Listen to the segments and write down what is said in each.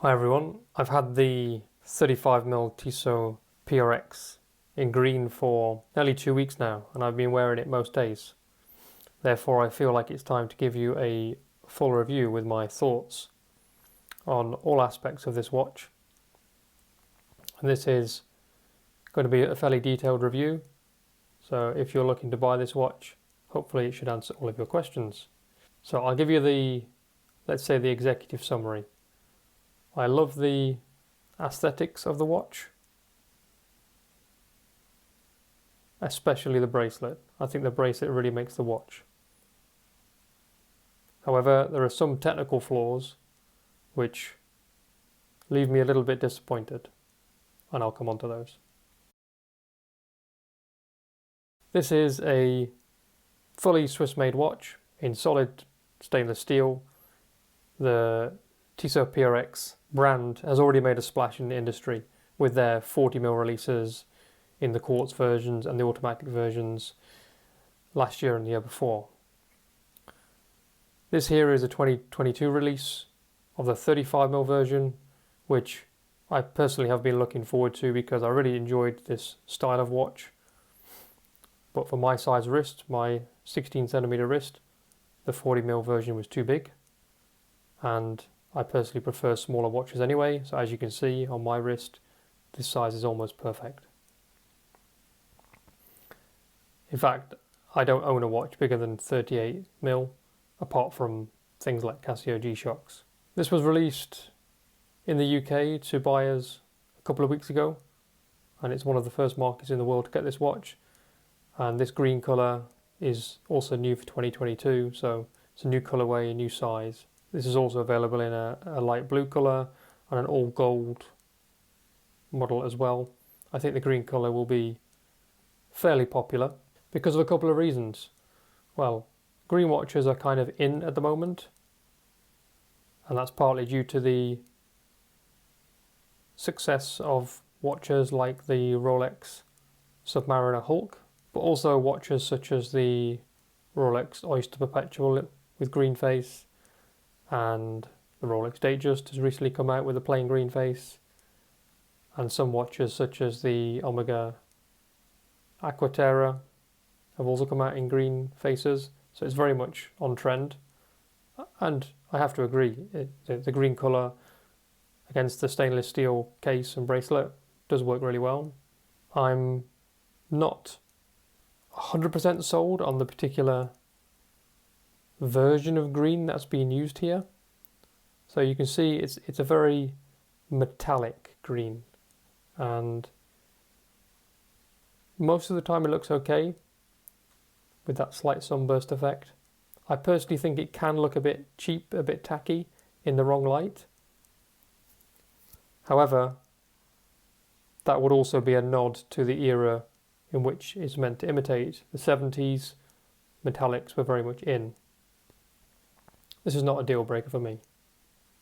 Hi everyone, I've had the 35mm Tissot PRX in green for nearly 2 weeks now, and I've been wearing it most days. Therefore I feel like it's time to give you a full review with my thoughts on all aspects of this watch. And this is going to be a fairly detailed review, so if you're looking to buy this watch, hopefully it should answer all of your questions. So I'll give you let's say the executive summary. I love the aesthetics of the watch, especially the bracelet. I think the bracelet really makes the watch. However, there are some technical flaws which leave me a little bit disappointed, and I'll come on to those. This is a fully Swiss-made watch in solid stainless steel. The Tissot PRX brand has already made a splash in the industry with their 40mm releases in the quartz versions and the automatic versions last year and the year before. This here is a 2022 release of the 35mm version, which I personally have been looking forward to because I really enjoyed this style of watch. But for my size wrist, my 16cm wrist, the 40mm version was too big, and I personally prefer smaller watches anyway, so as you can see on my wrist, this size is almost perfect. In fact, I don't own a watch bigger than 38mm, apart from things like Casio G-Shocks. This was released in the UK to buyers a couple of weeks ago, and it's one of the first markets in the world to get this watch. And this green colour is also new for 2022, so it's a new colourway, a new size. This is also available in a light blue colour and an all gold model as well. I think the green colour will be fairly popular because of a couple of reasons. Well, green watches are kind of in at the moment, and that's partly due to the success of watches like the Rolex Submariner Hulk, but also watches such as the Rolex Oyster Perpetual with green face, and the Rolex Datejust has recently come out with a plain green face, and some watches such as the Omega Aquaterra have also come out in green faces, so it's very much on trend. And I have to agree, the green colour against the stainless steel case and bracelet does work really well. I'm not 100% sold on the particular version of green that's being used here. So you can see it's a very metallic green, and most of the time it looks okay with that slight sunburst effect. I personally think it can look a bit cheap, a bit tacky in the wrong light. However, that would also be a nod to the era in which it's meant to imitate. The 70s, metallics were very much in. This is not a deal breaker for me.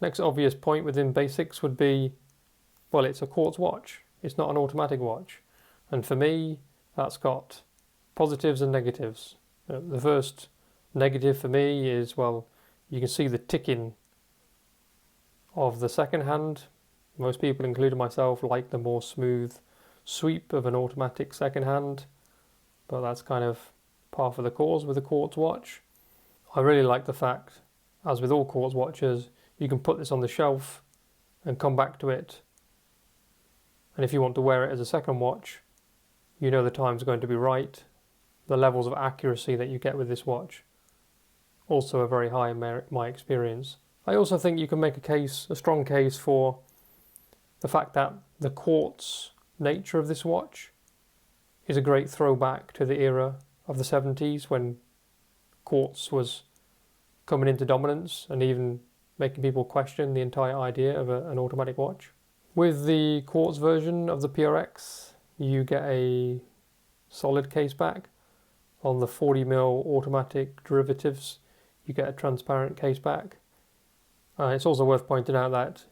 Next obvious point within basics would be, well, it's a quartz watch. It's not an automatic watch. And for me, that's got positives and negatives. The first negative for me is, well, you can see the ticking of the second hand. Most people, including myself, like the more smooth sweep of an automatic second hand, but that's kind of par for the course with a quartz watch. I really like the fact, as with all quartz watches, you can put this on the shelf and come back to it, and if you want to wear it as a second watch, you know the time's going to be right. The levels of accuracy that you get with this watch also are very high in my experience. I also think you can make a strong case for the fact that the quartz nature of this watch is a great throwback to the era of the 70s when quartz was coming into dominance and even making people question the entire idea of an automatic watch. With the quartz version of the PRX, you get a solid case back. On the 40mm automatic derivatives, you get a transparent case back. It's also worth pointing out that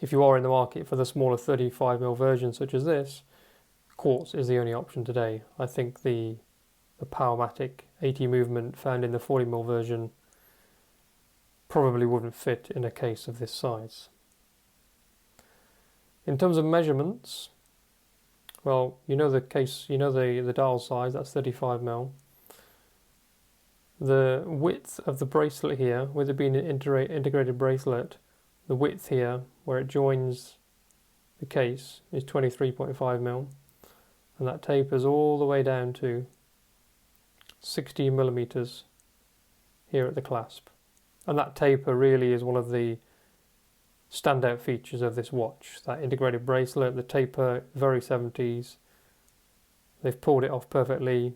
if you are in the market for the smaller 35mm version such as this, quartz is the only option today. I think the Powermatic 80 movement found in the 40mm version probably wouldn't fit in a case of this size. In terms of measurements, well, you know the case, you know the dial size, that's 35mm. The width of the bracelet here, with it being an integrated bracelet, the width here, where it joins the case, is 23.5mm. And that tapers all the way down to 16mm here at the clasp. And that taper really is one of the standout features of this watch. That integrated bracelet, the taper, very 70s. They've pulled it off perfectly.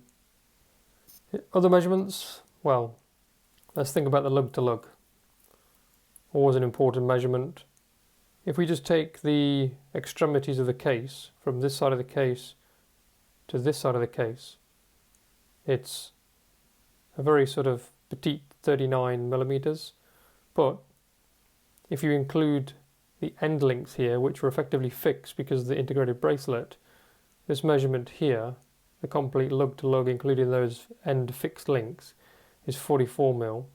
Other measurements, well, let's think about the lug to lug. Always an important measurement. If we just take the extremities of the case, from this side of the case to this side of the case, it's a very sort of petite 39mm, but if you include the end links here, which were effectively fixed because of the integrated bracelet, this measurement here, the complete lug to lug, including those end fixed links, is 44mm.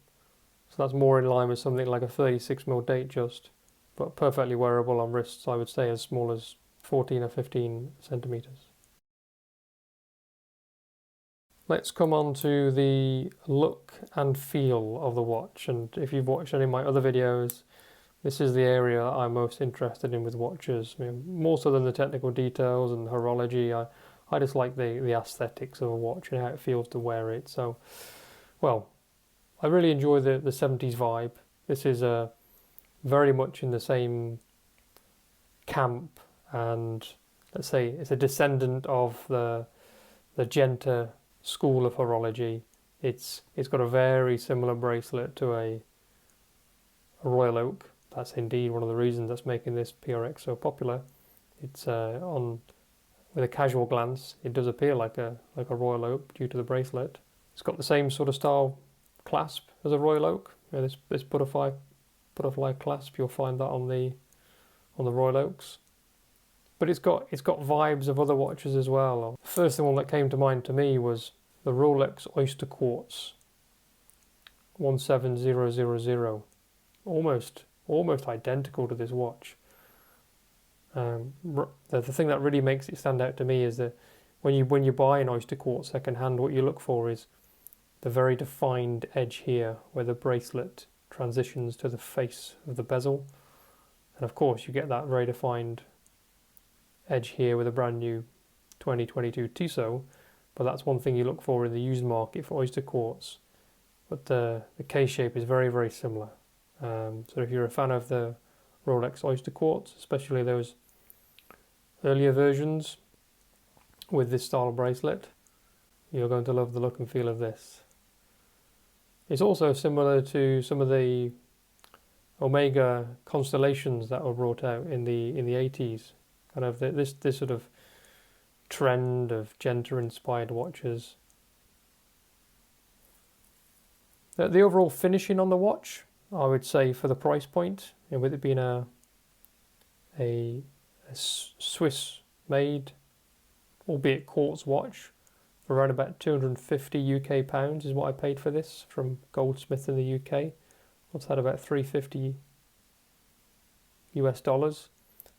So that's more in line with something like a 36mm Datejust, but perfectly wearable on wrists, I would say, as small as 14 or 15 centimeters. Let's come on to the look and feel of the watch, and if you've watched any of my other videos, this is the area I'm most interested in with watches. I mean, more so than the technical details and horology, I just like the aesthetics of a watch and how it feels to wear it. So, well, I really enjoy the 70s vibe. This is very much in the same camp, and let's say it's a descendant of the Genta school of horology. It's got a very similar bracelet to a Royal Oak. That's indeed one of the reasons that's making this PRX so popular. It's with a casual glance, it does appear like a Royal Oak due to the bracelet. It's got the same sort of style clasp as a Royal Oak. You know, this butterfly clasp, you'll find that on the Royal Oaks. But it's got vibes of other watches as well. The first one that came to mind to me was the Rolex Oyster Quartz 17000, almost identical to this watch. The thing that really makes it stand out to me is that when you buy an Oyster Quartz second hand, what you look for is the very defined edge here, where the bracelet transitions to the face of the bezel, and of course you get that very defined edge here with a brand new 2022 Tissot, but that's one thing you look for in the used market for Oyster Quartz. But the case shape is very, very similar. So if you're a fan of the Rolex Oyster Quartz, especially those earlier versions with this style of bracelet, you're going to love the look and feel of this. It's also similar to some of the Omega constellations that were brought out in the 80s. Kind of this sort of trend of Genta-inspired watches. The overall finishing on the watch, I would say, for the price point, and with it being a Swiss-made, albeit quartz watch, for around about 250 UK pounds is what I paid for this from Goldsmith in the UK. What's that, about 350 US dollars?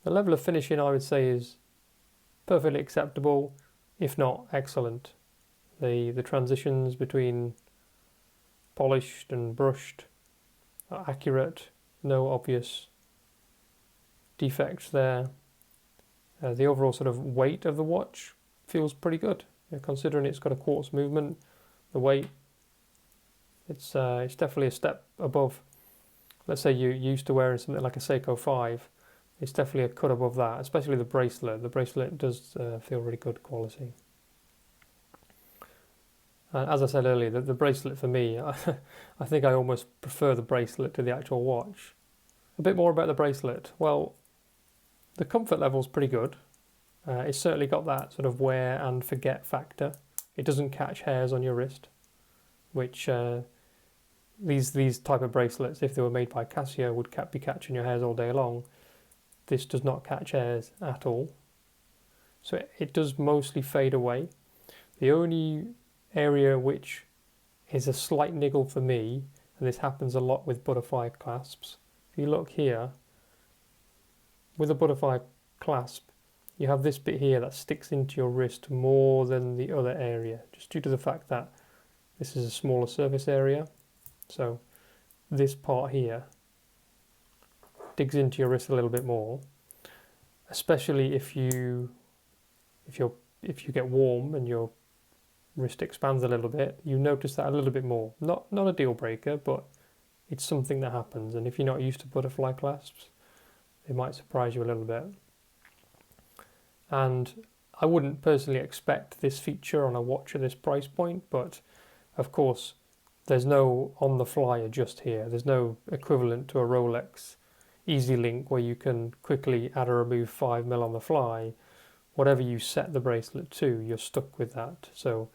The level of finishing, I would say, is perfectly acceptable, if not excellent. The transitions between polished and brushed are accurate, no obvious defects there. The overall sort of weight of the watch feels pretty good. Considering it's got a quartz movement, the weight, it's definitely a step above. Let's say you're used to wearing something like a Seiko 5, it's definitely a cut above that, especially the bracelet. The bracelet does feel really good quality. As I said earlier, the bracelet for me, I think I almost prefer the bracelet to the actual watch. A bit more about the bracelet. Well, the comfort level is pretty good. It's certainly got that sort of wear and forget factor. It doesn't catch hairs on your wrist, which these type of bracelets, if they were made by Casio, would be catching your hairs all day long. This does not catch hairs at all. So it does mostly fade away. The only area which is a slight niggle for me, and this happens a lot with butterfly clasps, if you look here, with a butterfly clasp, you have this bit here that sticks into your wrist more than the other area, just due to the fact that this is a smaller surface area. So this part here digs into your wrist a little bit more, especially if you get warm and your wrist expands a little bit. You notice that a little bit more. Not a deal breaker, but it's something that happens. And if you're not used to butterfly clasps, it might surprise you a little bit. And I wouldn't personally expect this feature on a watch at this price point, but of course there's no on-the-fly adjust here. There's no equivalent to a Rolex Easy Link where you can quickly add or remove 5mm on the fly. Whatever you set the bracelet to, you're stuck with that. So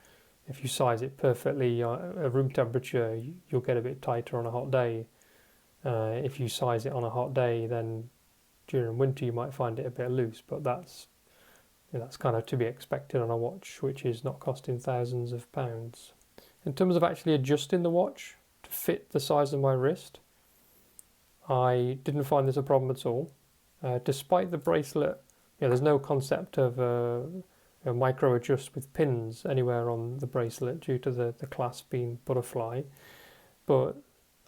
if you size it perfectly at room temperature, you'll get a bit tighter on a hot day. If you size it on a hot day, then during winter you might find it a bit loose, but that's kind of to be expected on a watch which is not costing thousands of pounds. In terms of actually adjusting the watch to fit the size of my wrist, I didn't find this a problem at all. Despite the bracelet, there's no concept of a micro adjust with pins anywhere on the bracelet due to the clasp being butterfly, but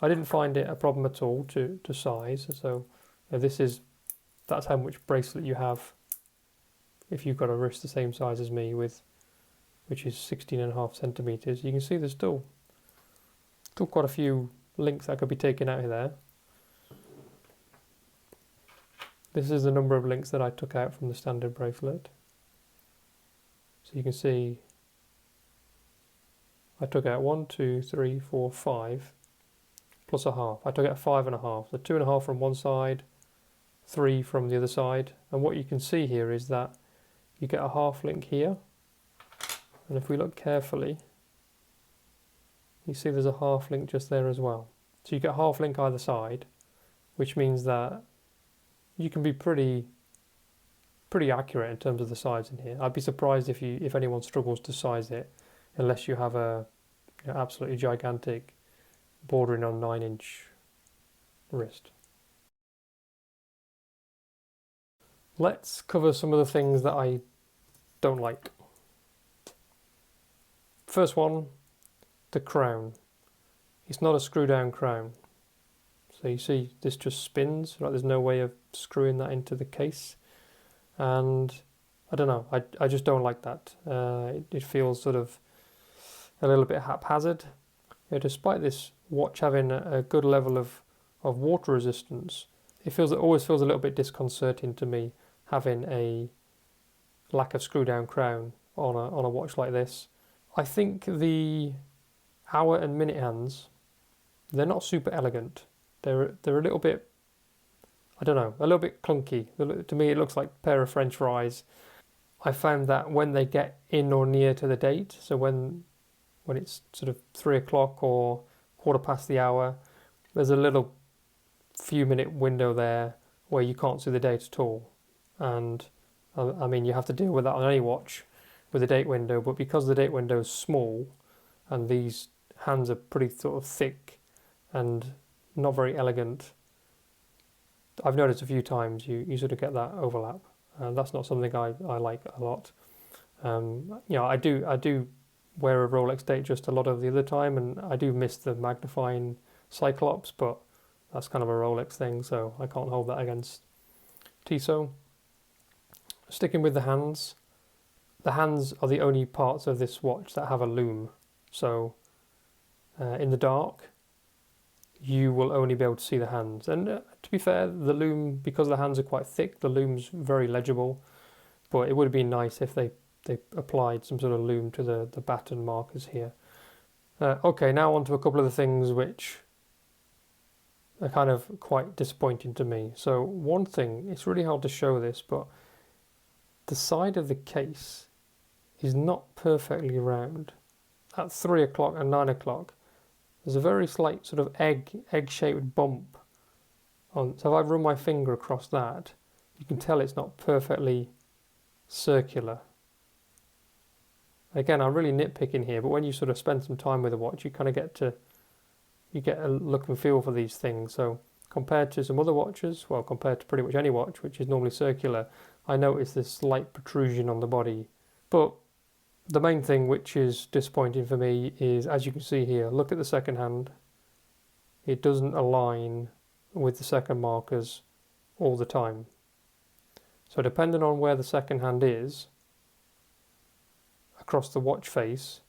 I didn't find it a problem at all to size. So that's how much bracelet you have if you've got a wrist the same size as me, which is 16.5 centimeters. You can see there's still quite a few links that could be taken out of there. This is the number of links that I took out from the standard bracelet. So you can see I took out 1, 2, 3, 4, 5 plus a half. I took out 5.5. So 2.5 from one side, 3 from the other side. And what you can see here is that you get a half link here, and if we look carefully, you see there's a half link just there as well. So you get a half link either side, which means that you can be pretty accurate in terms of the size in here. I'd be surprised if anyone struggles to size it, unless you have a absolutely gigantic, bordering on 9-inch wrist. Let's cover some of the things that I don't like. First one, the crown. It's not a screw down crown. So you see this just spins, right? There's no way of screwing that into the case. And I don't know, I just don't like that. It feels sort of a little bit haphazard. Despite this watch having a good level of water resistance, it always feels a little bit disconcerting to me having a lack of screw down crown on a watch like this. I think the hour and minute hands, they're not super elegant. They're a little bit, I don't know, a little bit clunky. To me it looks like a pair of French fries. I found that when they get in or near to the date, so when it's sort of 3 o'clock or quarter past the hour, there's a little few minute window there where you can't see the date at all. And I mean, you have to deal with that on any watch with a date window, but because the date window is small and these hands are pretty sort of thick and not very elegant, I've noticed a few times you sort of get that overlap. That's not something I like a lot. I do wear a Rolex Datejust a lot of the other time, and I do miss the magnifying Cyclops, but that's kind of a Rolex thing, so I can't hold that against Tissot. Sticking with the hands are the only parts of this watch that have a lume. So in the dark, you will only be able to see the hands. And to be fair, the lume, because the hands are quite thick, the lume's very legible. But it would have been nice if they applied some sort of lume to the batten markers here. Okay, now on to a couple of the things which are kind of quite disappointing to me. So one thing, it's really hard to show this, but the side of the case is not perfectly round. At 3 o'clock and 9 o'clock, there's a very slight sort of egg-shaped bump on. So if I run my finger across that, you can tell it's not perfectly circular. Again, I'm really nitpicking here, but when you sort of spend some time with a watch, you kind of get a look and feel for these things. So compared to some other watches, well, compared to pretty much any watch, which is normally circular, I notice this slight protrusion on the body. But the main thing which is disappointing for me is, as you can see here, look at the second hand. It doesn't align with the second markers all the time. So depending on where the second hand is across the watch face,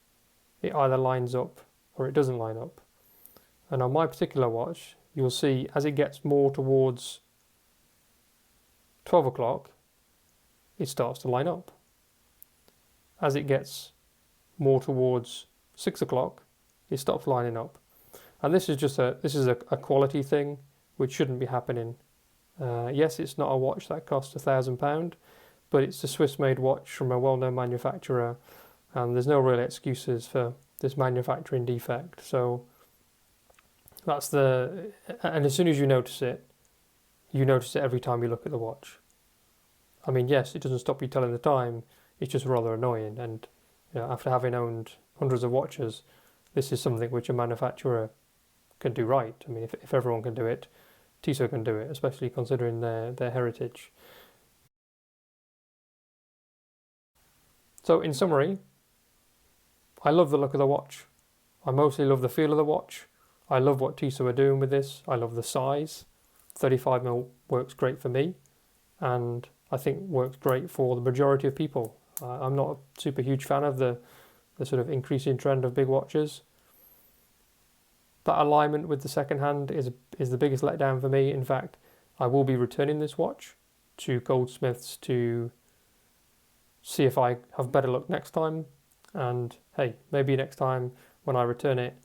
it either lines up or it doesn't line up. And on my particular watch, you'll see as it gets more towards 12 o'clock, it starts to line up. As it gets more towards 6 o'clock, it stops lining up. And this is just a quality thing which shouldn't be happening. Yes, it's not a watch that costs £1,000, but it's a Swiss-made watch from a well-known manufacturer, and there's no real excuses for this manufacturing defect. So that's and as soon as you notice it every time you look at the watch. I mean, yes, it doesn't stop you telling the time, it's just rather annoying. And after having owned hundreds of watches, this is something which a manufacturer can do right. I mean, if everyone can do it, Tissot can do it, especially considering their heritage. So in summary, I love the look of the watch. I mostly love the feel of the watch. I love what Tissot are doing with this. I love the size. 35mm works great for me, and I think works great for the majority of people. I'm not a super huge fan of the sort of increasing trend of big watches. That alignment with the second hand is the biggest letdown for me. In fact, I will be returning this watch to goldsmiths to see if I have better luck next time. And hey, maybe next time when I return it,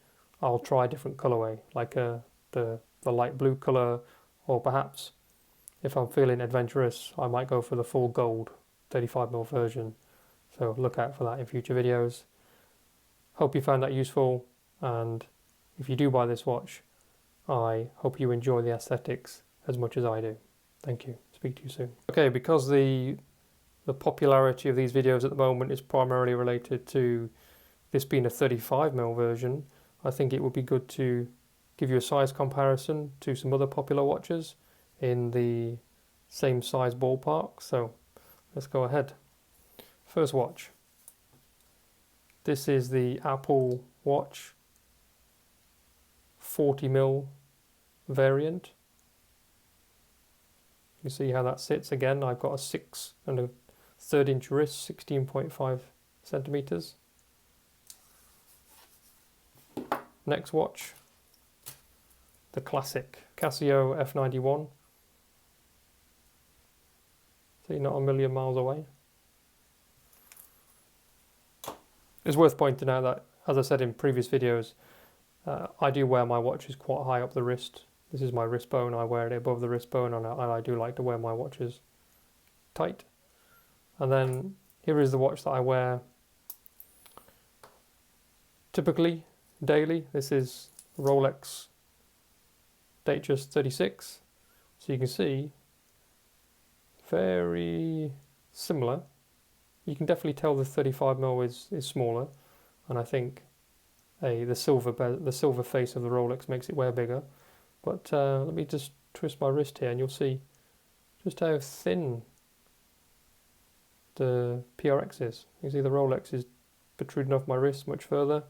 I'll try a different colorway, like the light blue color, or perhaps if I'm feeling adventurous, I might go for the full gold 35mm version. So look out for that in future videos. Hope you found that useful, and if you do buy this watch, I hope you enjoy the aesthetics as much as I do. Thank you. Speak to you soon. Okay, because the popularity of these videos at the moment is primarily related to this being a 35mm version, I think it would be good to give you a size comparison to some other popular watches in the same size ballpark. So let's go ahead. First watch. This is the Apple Watch 40mm variant. You see how that sits again. I've got a 6 1/3 inch wrist, 16.5 centimeters. Next watch, the classic Casio F-91. So you're not a million miles away. It's worth pointing out that, as I said in previous videos, I do wear my watches quite high up the wrist. This is my wrist bone. I wear it above the wrist bone, and I do like to wear my watches tight. And then here is the watch that I wear typically daily. This is Rolex Datejust 36. So you can see, very similar. You can definitely tell the 35mm is smaller, and I think the silver face of the Rolex makes it wear bigger. But let me just twist my wrist here, and you'll see just how thin the PRX is. You can see the Rolex is protruding off my wrist much further.